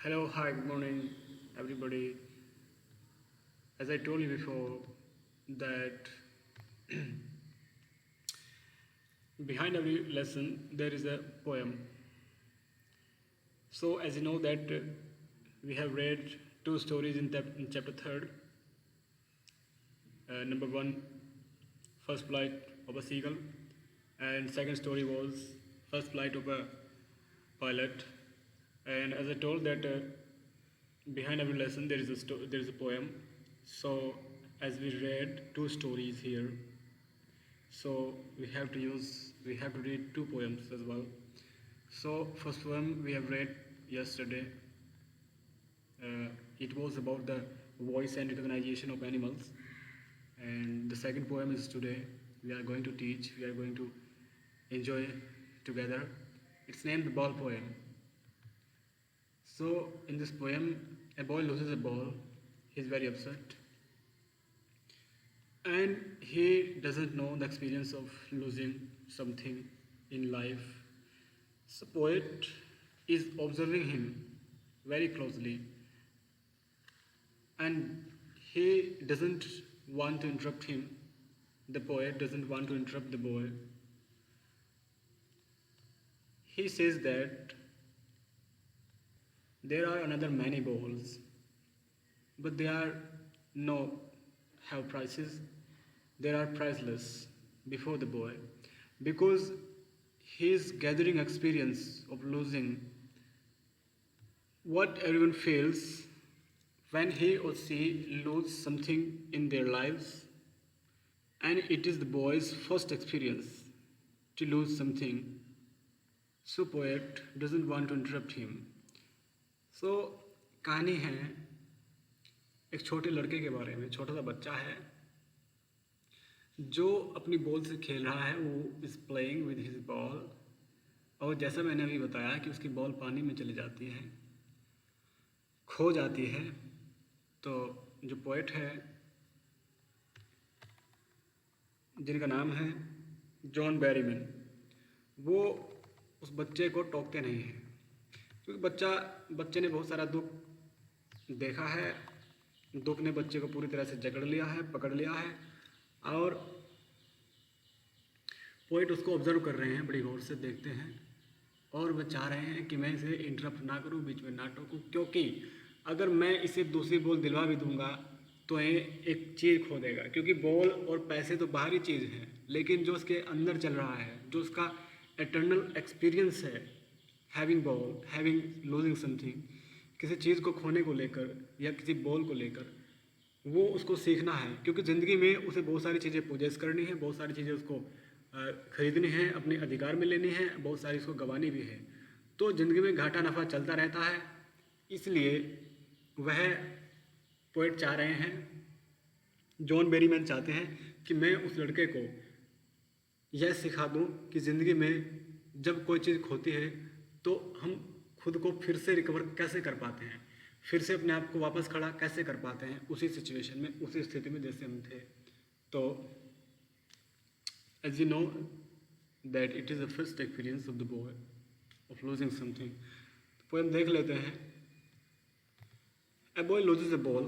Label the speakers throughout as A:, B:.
A: Hello, hi, good morning, everybody. As I told you before, that behind every lesson there is a poem. So, as you know that we have read two stories in chapter third. Number one, first flight of a seagull, and second story was first flight of a pilot. And as I told that behind every lesson there is a poem. So as we read two stories here, so we have to read two poems as well. So first poem we have read yesterday. It was about the voice and recognition of animals, and the second poem is today. We are going to teach. We are going to enjoy together. It's named the ball poem. So in this poem, a boy loses a ball. He's very upset, and he doesn't know the experience of losing something in life. So poet is observing him very closely, and he doesn't want to interrupt him. The poet doesn't want to interrupt the boy. He says that there are another many balls, but they are no have prices. They are priceless before the boy, because his gathering experience of losing what everyone feels when he or she lose something in their lives, and it is the boy's first experience to lose something. So poet doesn't want to interrupt him. So कहानी है एक छोटे लड़के के बारे में. छोटा सा बच्चा है जो अपनी बॉल से खेल रहा है. वो is playing with his ball, और जैसा मैंने अभी बताया कि उसकी बॉल पानी में चली जाती है, खो जाती है. तो जो पोएट है जिनका नाम है जॉन बैरीमैन, वो उस बच्चे को टोकते नहीं हैं, क्योंकि बच्चे ने बहुत सारा दुख देखा है. दुख ने बच्चे को पूरी तरह से जकड़ लिया है, पकड़ लिया है, और पोइट उसको ऑब्जर्व कर रहे हैं, बड़ी गौर से देखते हैं, और वह चाह रहे हैं कि मैं इसे इंटरप्ट ना करूं, बीच में ना टोकूं, क्योंकि अगर मैं इसे दूसरी बॉल दिलवा भी दूंगा तो ये एक चीज़ खो देगा. क्योंकि बॉल और पैसे तो बाहरी चीज़ हैं, लेकिन जो उसके अंदर चल रहा है, जो उसका एटर्नल एक्सपीरियंस है, having ball, having losing something, किसी चीज़ को खोने को लेकर या किसी बॉल को लेकर, वो उसको सीखना है. क्योंकि ज़िंदगी में उसे बहुत सारी चीज़ें पोजेस करनी है, बहुत सारी चीज़ें उसको ख़रीदनी है, अपने अधिकार में लेनी है, बहुत सारी उसको गंवानी भी है. तो ज़िंदगी में घाटा नफ़ा चलता रहता है. इसलिए वह पोएट चाह रहे हैं, जॉन बेरीमैन चाहते हैं कि मैं उस लड़के को यह सिखा दूं कि ज़िंदगी में जब कोई चीज़ खोती है तो हम खुद को फिर से रिकवर कैसे कर पाते हैं, फिर से अपने आप को वापस खड़ा कैसे कर पाते हैं उसी सिचुएशन में, उसी स्थिति में जैसे हम थे. तो as you know that it is the first experience of the boy of losing something. Poem देख लेते हैं. A boy loses a ball.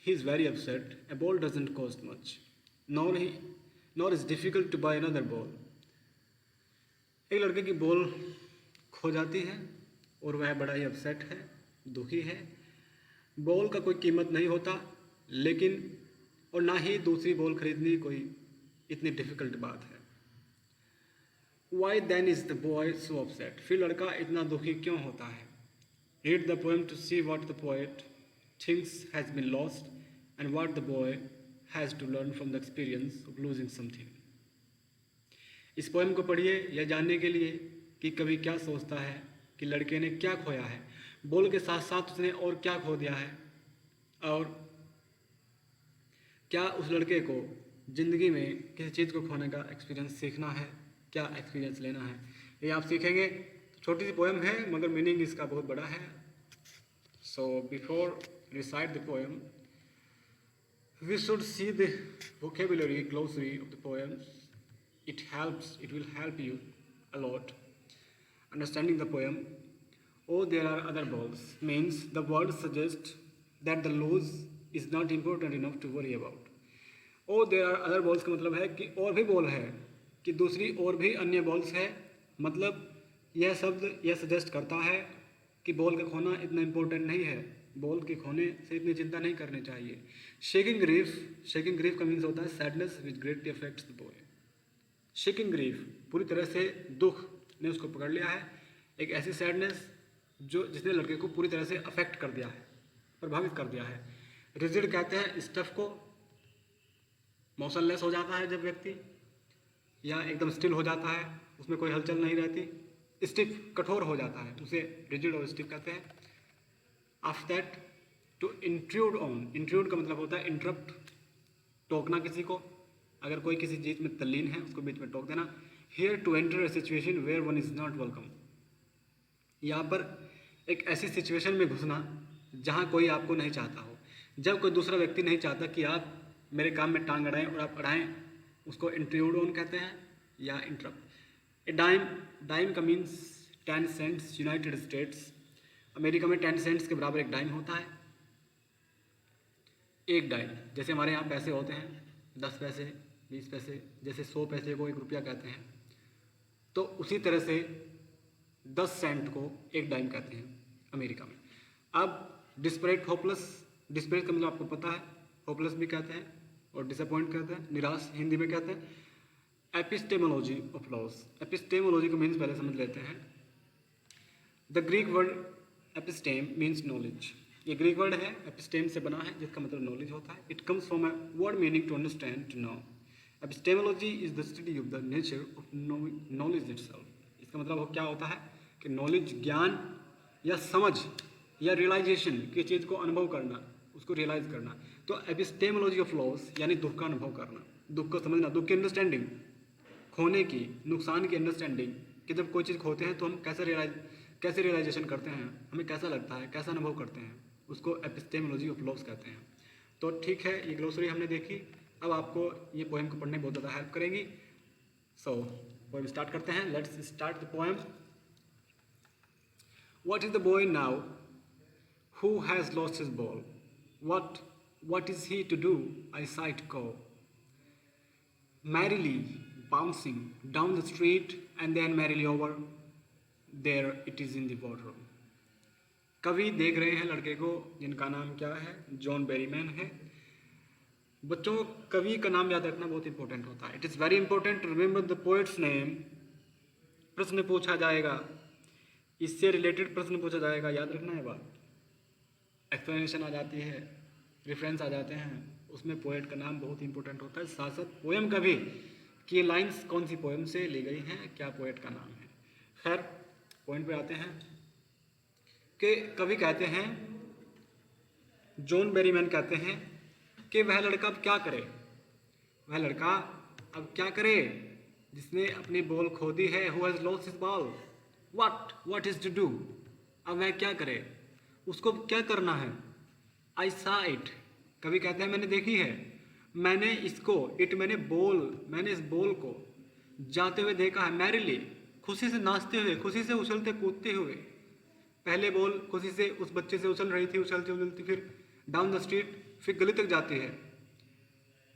A: He is very upset. A ball doesn't cost much, nor is difficult to buy another ball. एक लड़के की ball खो जाती है और वह बड़ा ही अपसेट है, दुखी है. बॉल का कोई कीमत नहीं होता, लेकिन और ना ही दूसरी बॉल खरीदनी कोई इतनी डिफ़िकल्ट बात है. Why then is the boy so upset? फिर लड़का इतना दुखी क्यों होता है? Read the poem to see what the poet thinks has been lost and what the boy has to learn from the experience of losing something. इस poem को पढ़िए यह जानने के लिए कि कवि क्या सोचता है कि लड़के ने क्या खोया है. बॉल के साथ साथ उसने और क्या खो दिया है, और क्या उस लड़के को ज़िंदगी में किसी चीज़ को खोने का एक्सपीरियंस सीखना है, क्या एक्सपीरियंस लेना है, ये आप सीखेंगे. छोटी सी पोएम है मगर मीनिंग इसका बहुत बड़ा है. So before recite the poem, we should see the vocabulary glossary of the poems. It will help you a lot understanding the poem. Oh, there are other balls means the word suggests that the loss is not important enough to worry about. Oh, there are other balls का मतलब है कि और भी ball है, कि दूसरी और भी अन्य बॉल्स है। मतलब यह शब्द यह सजेस्ट करता है कि बॉल का खोना इतना इम्पोर्टेंट नहीं है, बॉल के खोने से इतनी चिंता नहीं करनी चाहिए। शेकिंग ग्रीफ का मीन्स होता है sadness which greatly affects the boy. Shaking grief पूरी तरह से दुख ने उसको पकड़ लिया है, एक ऐसी सैडनेस जो जिसने लड़के को पूरी तरह से अफेक्ट कर दिया है, प्रभावित कर दिया है। रिजिड कहते हैं स्टफ को, मोशनलेस हो जाता है जब व्यक्ति, या एकदम स्टिल हो जाता है, उसमें कोई हलचल नहीं रहती। स्टिफ कठोर हो जाता है, उसे रिजिड और स्टिफ कहते हैं। After that to intrude on, intrude का मतलब होता है इंटरप्ट, टोकना किसी को, अगर कोई किसी चीज़ में तल्लीन है उसको बीच में टोक देना। Here to enter a situation where one is not welcome, यहाँ पर एक ऐसी सिचुएशन में घुसना जहाँ कोई आपको नहीं चाहता हो। जब कोई दूसरा व्यक्ति नहीं चाहता कि आप मेरे काम में टांग अड़ाएं और आप अड़ाएं, उसको इंट्रूड ऑन कहते हैं या इंटरप्ट। ए डाइम का means 10 cents. United States America में 10 सेंट्स के बराबर एक डाइम होता है। एक डाइम जैसे हमारे यहाँ पैसे होते हैं 10 पैसे 20 पैसे, जैसे 100 पैसे को 1 रुपया कहते हैं, तो उसी तरह से 10 सेंट को एक डाइम कहते हैं अमेरिका में। अब डिस्परेट होपलेस, डिस्परेट का मतलब आपको पता है, होपलेस भी कहते हैं और डिसअपॉइंट कहते हैं, निराश हिंदी में कहते हैं। एपिस्टेमोलॉजी ऑफ लॉस, एपिस्टेमोलॉजी का मीन्स पहले समझ लेते हैं। The Greek word episteme means knowledge, ये ग्रीक वर्ड है, एपिस्टेम से बना है जिसका मतलब नॉलेज होता है। It comes from a word meaning to understand, to know. Epistemology is the study of the nature of knowledge itself. इसका मतलब क्या होता है कि नॉलेज ज्ञान या समझ या रियलाइजेशन की चीज़ को अनुभव करना, उसको रियलाइज करना। तो एपिस्टेमोलॉजी ऑफ लॉस यानी दुख का अनुभव करना, दुख को समझना, दुख की अंडरस्टैंडिंग, खोने की, नुकसान की अंडरस्टैंडिंग, कि जब कोई चीज़ खोते हैं तो हम कैसे रियलाइजेशन करते हैं, हमें कैसा लगता है, कैसा अनुभव करते हैं, उसको एपिस्टेमोलॉजी ऑफ लॉस कहते हैं। तो ठीक है, ये ग्लोसरी हमने देखी, अब आपको ये पोएम को पढ़ने में बहुत ज़्यादा हेल्प करेगी। सो पोएम स्टार्ट करते हैं। Let's start the poem. What is the boy now who has lost his ball? What is he to do? I sight go merrily bouncing down the street and then merrily over. There it is in the water. कवि देख रहे हैं लड़के को जिनका नाम क्या है, जॉन बेरीमैन है। बच्चों, कवि का नाम याद रखना बहुत इंपॉर्टेंट होता है। It is very important to remember the poet's name. प्रश्न पूछा जाएगा, इससे रिलेटेड प्रश्न पूछा जाएगा, याद रखना है बात। एक्सप्लेनेशन आ जाती है, रेफरेंस आ जाते हैं, उसमें पोएट का नाम बहुत इंपॉर्टेंट होता है। साथ साथ पोएम का भी, कि ये लाइंस कौन सी पोएम से ली गई हैं, क्या पोएट का नाम है। खैर पॉइंट पे आते हैं कि कवि कहते हैं, जॉन बेरीमैन कहते हैं कि वह लड़का अब क्या करे, वह लड़का अब क्या करे जिसने अपनी बॉल खो दी है। Who has lost his ball, what is to do, अब वह क्या करे, उसको क्या करना है। आई सा इट, कवि कहते हैं मैंने देखी है, मैंने इसको, मैंने इस बॉल को जाते हुए देखा है। मैरिली, खुशी से नाचते हुए, खुशी से उछलते कूदते हुए। पहले बॉल खुशी से उस बच्चे से उछल रही थी, उछलती फिर डाउन द स्ट्रीट, फिर गली तक जाती है,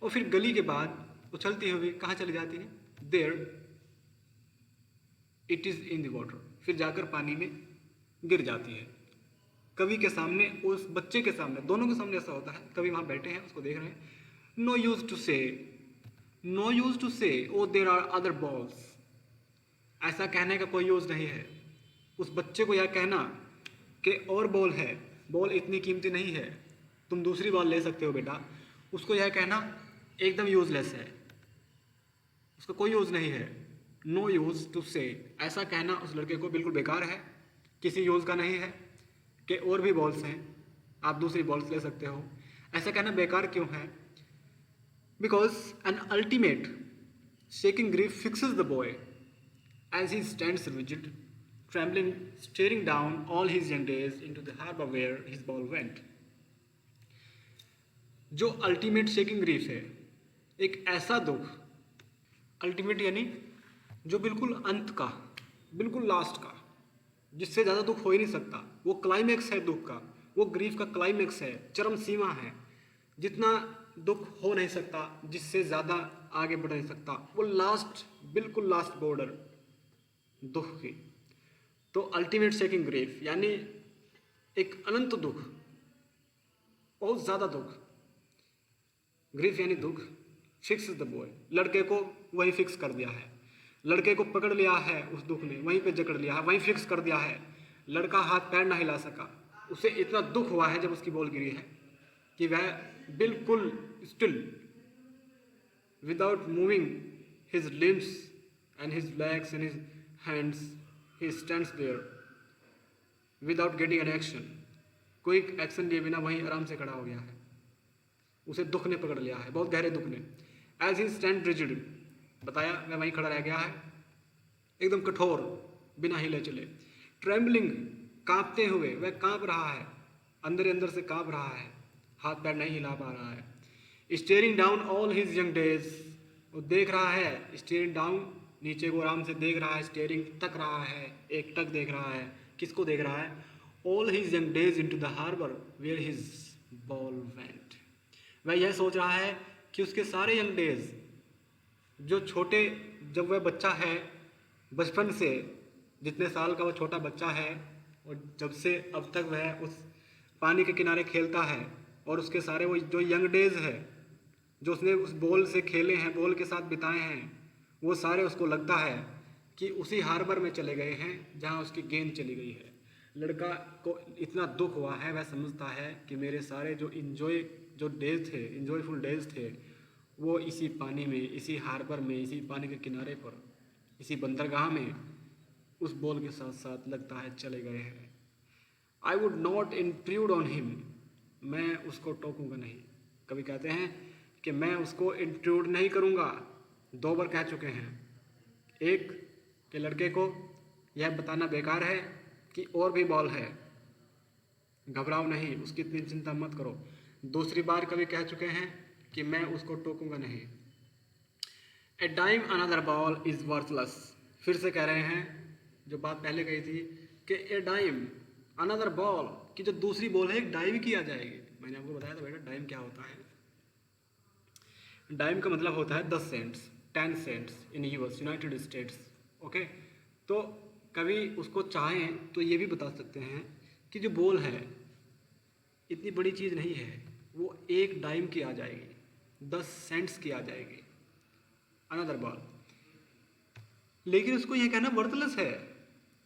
A: और फिर गली के बाद उछलती हुई कहाँ चली जाती है, there it is in the water, फिर जाकर पानी में गिर जाती है। कवि के सामने, उस बच्चे के सामने, दोनों के सामने ऐसा होता है। कवि वहाँ बैठे हैं, उसको देख रहे हैं। नो यूज टू से oh there are other balls, ऐसा कहने का कोई यूज़ नहीं है। उस बच्चे को यह कहना कि और बॉल है, बॉल इतनी कीमती नहीं है, तुम दूसरी बॉल ले सकते हो बेटा, उसको यह कहना एकदम यूजलेस है, उसका कोई यूज़ नहीं है। नो यूज़ टू से, ऐसा कहना उस लड़के को बिल्कुल बेकार है, किसी यूज़ का नहीं है, कि और भी बॉल्स हैं, आप दूसरी बॉल्स ले सकते हो। ऐसा कहना बेकार क्यों है? Because an ultimate shaking grief fixes the boy as he stands rigid trembling, staring down all his young days into the harbor where his ball went. जो अल्टीमेट शेकिंग ग्रीफ है, एक ऐसा दुख, अल्टीमेट यानी जो बिल्कुल अंत का, बिल्कुल लास्ट का, जिससे ज़्यादा दुख हो ही नहीं सकता। वो क्लाइमेक्स है दुख का, वो ग्रीफ का क्लाइमेक्स है, चरम सीमा है। जितना दुख हो नहीं सकता, जिससे ज़्यादा आगे बढ़ नहीं सकता, वो लास्ट, बिल्कुल लास्ट बॉर्डर दुख की। तो अल्टीमेट शेकिंग ग्रीफ यानी एक अनंत दुख, बहुत ज़्यादा दुख। ग्रीफ यानी दुख। फिक्स द बॉय, लड़के को वहीं फिक्स कर दिया है, लड़के को पकड़ लिया है उस दुख ने, वहीं पे जकड़ लिया है, वहीं फिक्स कर दिया है। लड़का हाथ पैर ना हिला सका, उसे इतना दुख हुआ है जब उसकी बॉल गिरी है कि वह बिल्कुल still, without moving his limbs and his legs and his hands, he stands there without getting an action. कोई एक्शन लिए बिना वहीं आराम से खड़ा हो गया है। उसे दुख ने पकड़ लिया है, बहुत गहरे दुख ने। एज ही स्टैंड रिजिड, बताया वह वहीं खड़ा रह गया है, एकदम कठोर, बिना हिले चले। ट्रेम्बलिंग, कांपते हुए, वह कांप रहा है, अंदर अंदर से कांप रहा है, हाथ पैर नहीं हिला पा रहा है। Steering down all his young days, वो देख रहा है, स्टेयरिंग डाउन, नीचे को आराम से देख रहा है, स्टेयरिंग तक रहा है, एक टक देख रहा है। किसको देख रहा है? All his young days into the harbour where his ball went. वह यह सोच रहा है कि उसके सारे यंग डेज, जो छोटे, जब वह बच्चा है, बचपन से जितने साल का वो छोटा बच्चा है, और जब से अब तक वह उस पानी के किनारे खेलता है, और उसके सारे वो जो यंग डेज है, जो उसने उस बॉल से खेले हैं, बॉल के साथ बिताए हैं, वो सारे उसको लगता है कि उसी हार्बर में चले गए हैं जहाँ उसकी गेंद चली गई है। लड़का को इतना दुख हुआ है, वह समझता है कि मेरे सारे जो डेज थे, इंजॉयफुल डेज थे, वो इसी पानी में, इसी हार्बर में, इसी पानी के किनारे पर, इसी बंदरगाह में उस बॉल के साथ साथ लगता है चले गए हैं। I would not intrude on him, मैं उसको टोकूंगा नहीं। कभी कहते हैं कि मैं उसको इंट्रूड नहीं करूंगा, 2 बार कह चुके हैं। एक कि लड़के को यह बताना बेकार है कि और भी बॉल है, घबराओ नहीं, उसकी इतनी चिंता मत करो। दूसरी बार कभी कह चुके हैं कि मैं उसको टोकूंगा नहीं। A dime another ball is worthless, फिर से कह रहे हैं जो बात पहले कही थी कि ए डाइम अनदर बॉल, कि जो दूसरी बॉल है एक डाइव की आ जाएगी। मैंने आपको बताया था बेटा डाइम क्या होता है। डाइम का मतलब होता है 10 cents, 10 cents in US, United States. Okay, तो कभी उसको चाहें तो ये भी बता सकते हैं कि जो बॉल है इतनी बड़ी चीज़ नहीं है, वो एक डाइम की आ जाएगी, 10 सेंट्स की आ जाएगी अनदर बॉल। लेकिन उसको ये कहना वर्थलेस है,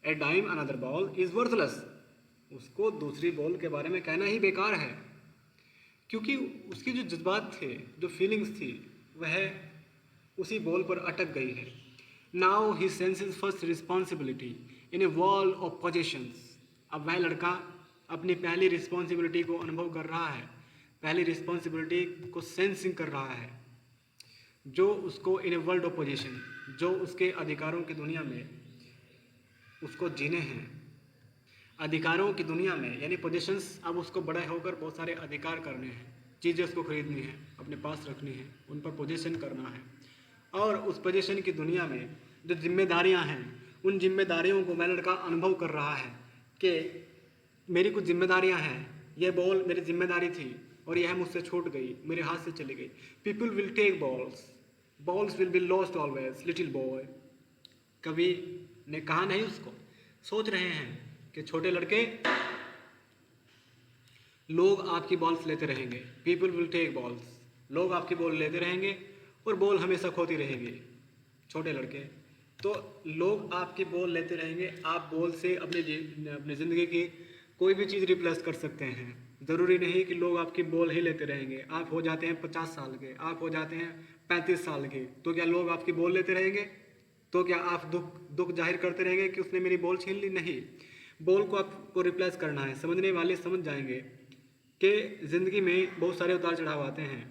A: a dime another ball is worthless, उसको दूसरी बॉल के बारे में कहना ही बेकार है, क्योंकि उसकी जो जज्बात थे, जो फीलिंग्स थी, वह उसी बॉल पर अटक गई है। Now he senses first responsibility in a world of possessions, अब वह लड़का अपनी पहली रिस्पॉन्सिबिलिटी को अनुभव कर रहा है, पहली रिस्पॉन्सिबिलिटी को सेंसिंग कर रहा है, जो उसको इन ए वर्ल्ड ऑफ पोजेशन, जो उसके अधिकारों की दुनिया में उसको जीने हैं। अधिकारों की दुनिया में यानी पोजेशंस, अब उसको बड़ा होकर बहुत सारे अधिकार करने हैं, चीज़ें उसको खरीदनी है, अपने पास रखनी है, उन पर पोजेशन करना है। और उस पोजेशन की दुनिया में जो जिम्मेदारियां हैं, उन जिम्मेदारियों को वह लड़का अनुभव कर रहा है कि मेरी कुछ जिम्मेदारियां हैं, यह बॉल मेरी जिम्मेदारी थी और यह मुझसे छूट गई, मेरे हाथ से चली गई। People will take balls, balls will be lost always, little boy. कवि ने कहा नहीं उसको, सोच रहे हैं कि छोटे लड़के, लोग आपकी बॉल्स लेते रहेंगे, पीपल विल टेक बॉल्स, लोग आपकी बॉल लेते रहेंगे और बॉल हमेशा खोती रहेगी। छोटे लड़के, तो लोग आपकी बॉल लेते रहेंगे, आप बॉल से अपनी ज़िंदगी की कोई भी चीज़ रिप्लेस कर सकते हैं। ज़रूरी नहीं कि लोग आपकी बॉल ही लेते रहेंगे। आप हो जाते हैं 50 साल के, आप हो जाते हैं 35 साल के, तो क्या लोग आपकी बॉल लेते रहेंगे? तो क्या आप दुख जाहिर करते रहेंगे कि उसने मेरी बॉल छीन ली? नहीं, बॉल को आपको रिप्लेस करना है। समझने वाले समझ जाएंगे कि ज़िंदगी में बहुत सारे उतार चढ़ाव आते हैं।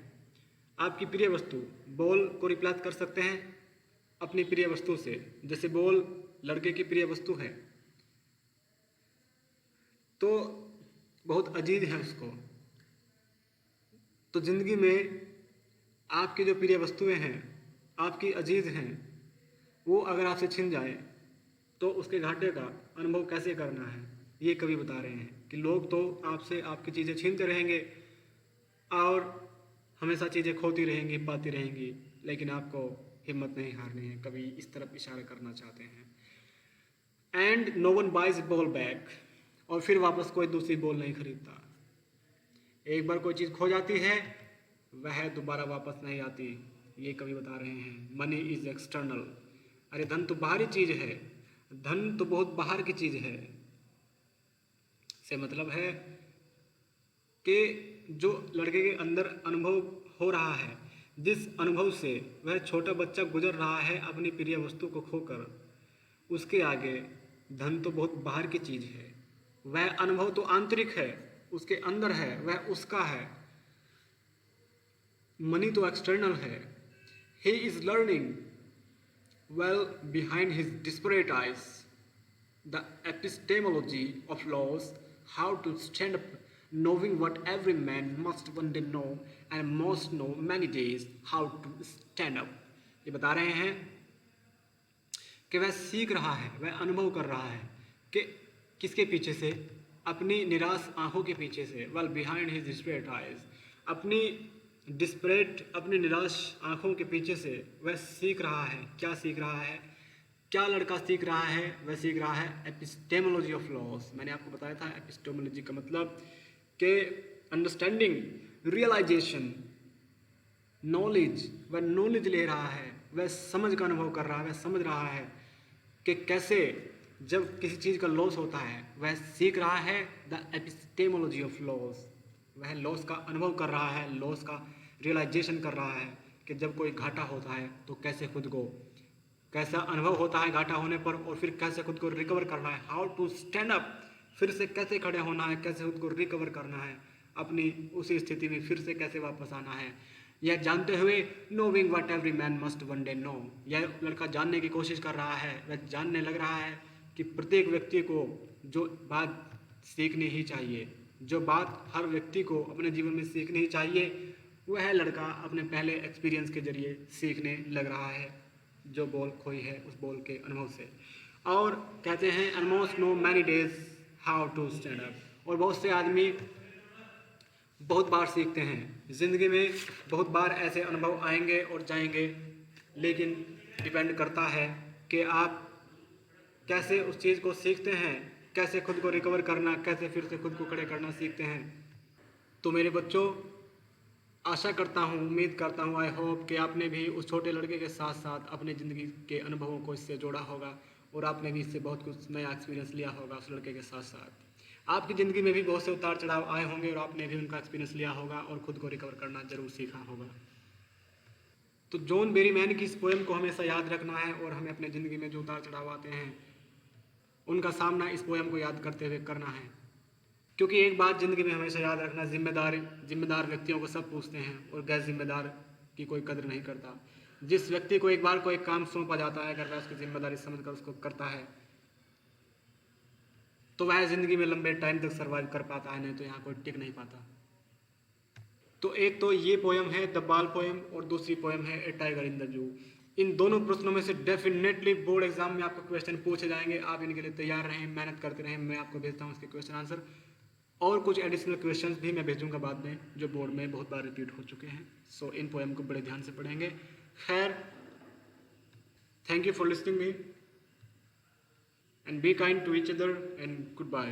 A: आपकी प्रिय वस्तु, बॉल को रिप्लेस कर सकते हैं अपनी प्रिय वस्तु से, जैसे बॉल लड़के की प्रिय वस्तु है, तो बहुत अजीज है उसको। तो ज़िंदगी में आपकी जो प्रिय वस्तुएं हैं, आपकी अजीज हैं, वो अगर आपसे छिन जाए तो उसके घाटे का अनुभव कैसे करना है, ये कवि बता रहे हैं कि लोग तो आपसे आपकी चीज़ें छीनते रहेंगे और हमेशा चीज़ें खोती रहेंगी, पाती रहेंगी, लेकिन आपको हिम्मत नहीं हारनी है। कवि इस तरफ इशारा करना चाहते हैं। And no one buys ball back, और फिर वापस कोई दूसरी बॉल नहीं खरीदता। एक बार कोई चीज़ खो जाती है, वह दोबारा वापस नहीं आती, ये कवि बता रहे हैं। मनी इज एक्सटर्नल, अरे धन तो बाहरी चीज़ है, धन तो बहुत बाहर की चीज़ है। से मतलब है कि जो लड़के के अंदर अनुभव हो रहा है, जिस अनुभव से वह छोटा बच्चा गुजर रहा है अपनी प्रिय वस्तु को खोकर, उसके आगे धन तो बहुत बाहर की चीज़ है। वह अनुभव तो आंतरिक है, उसके अंदर है, वह उसका है। मनी तो एक्सटर्नल है। He is learning well behind his disparate eyes the epistemology of laws, how to stand up, knowing what every man must one day know and must know many days how to stand up। ये बता रहे हैं कि वह सीख रहा है, वह अनुभव कर रहा है कि किसके पीछे से, अपनी निराश आंखों के पीछे से। Well behind his desperate eyes, अपनी डिस्परेट, अपनी निराश आंखों के पीछे से वह सीख रहा है। क्या सीख रहा है, क्या लड़का सीख रहा है? वह सीख रहा है एपिस्टेमोलॉजी ऑफ लॉस। मैंने आपको बताया था एपिस्टेमोलॉजी का मतलब कि अंडरस्टैंडिंग, रियलाइजेशन, नॉलेज। वह नॉलेज ले रहा है, वह समझ का अनुभव कर रहा है, वह समझ रहा है कि कैसे जब किसी चीज़ का लॉस होता है, वह सीख रहा है द एपिस्टेमोलॉजी ऑफ लॉस। वह लॉस का अनुभव कर रहा है, लॉस का रियलाइजेशन कर रहा है कि जब कोई घाटा होता है तो कैसे खुद को, कैसा अनुभव होता है घाटा होने पर, और फिर कैसे खुद को रिकवर करना है। हाउ टू स्टैंड अप, फिर से कैसे खड़े होना है, कैसे खुद को रिकवर करना है, अपनी उसी स्थिति में फिर से कैसे वापस आना है। यह जानते हुए knowing what every man must one day know, यह लड़का जानने की कोशिश कर रहा है, वह जानने लग रहा है कि प्रत्येक व्यक्ति को जो बात सीखनी ही चाहिए, जो बात हर व्यक्ति को अपने जीवन में सीखनी ही चाहिए, वह लड़का अपने पहले एक्सपीरियंस के जरिए सीखने लग रहा है, जो बॉल खोई है उस बॉल के अनुभव से। और कहते हैं almost know many days how to stand up, और बहुत से आदमी बहुत बार सीखते हैं। ज़िंदगी में बहुत बार ऐसे अनुभव आएंगे और जाएंगे, लेकिन डिपेंड करता है कि आप कैसे उस चीज़ को सीखते हैं, कैसे खुद को रिकवर करना, कैसे फिर से खुद को खड़े करना सीखते हैं। तो मेरे बच्चों, आशा करता हूँ, उम्मीद करता हूँ, आई होप कि आपने भी उस छोटे लड़के के साथ साथ अपने ज़िंदगी के अनुभवों को इससे जोड़ा होगा, और आपने भी इससे बहुत कुछ नया एक्सपीरियंस लिया होगा उस लड़के के साथ साथ। आपकी ज़िंदगी में भी बहुत से उतार चढ़ाव आए होंगे और आपने भी उनका एक्सपीरियंस लिया होगा और खुद को रिकवर करना ज़रूर सीखा होगा। तो जॉन बेरीमैन की इस पोएम को हमेशा याद रखना है, और हमें अपने ज़िंदगी में जो उतार चढ़ाव आते हैं उनका सामना इस पोएम को याद करते हुए करना है। क्योंकि एक बात ज़िंदगी में हमेशा याद रखना, जिम्मेदार व्यक्तियों को सब पूछते हैं और गैर जिम्मेदार की कोई कदर नहीं करता। जिस व्यक्ति को एक बार कोई काम सौंपा जाता है, अगर वह उसकी जिम्मेदारी समझकर उसको करता है तो वह ज़िंदगी में लंबे टाइम तक सर्वाइव कर पाता है, नहीं तो यहाँ कोई टिक नहीं पाता। तो एक तो ये पोएम है द बाल पोएम, और दूसरी पोएम है ए टाइगर इन द जू। इन दोनों प्रश्नों में से डेफिनेटली बोर्ड एग्जाम में आपको क्वेश्चन पूछे जाएंगे। आप इनके लिए तैयार रहें, मेहनत करते रहें। मैं आपको भेजता हूँ इसके क्वेश्चन आंसर, और कुछ एडिशनल क्वेश्चंस भी मैं भेजूंगा बाद में, जो बोर्ड में बहुत बार रिपीट हो चुके हैं। सो इन पोएम को बड़े ध्यान से पढ़ेंगे। खैर, thank you for listening me, and be kind to each other, and goodbye.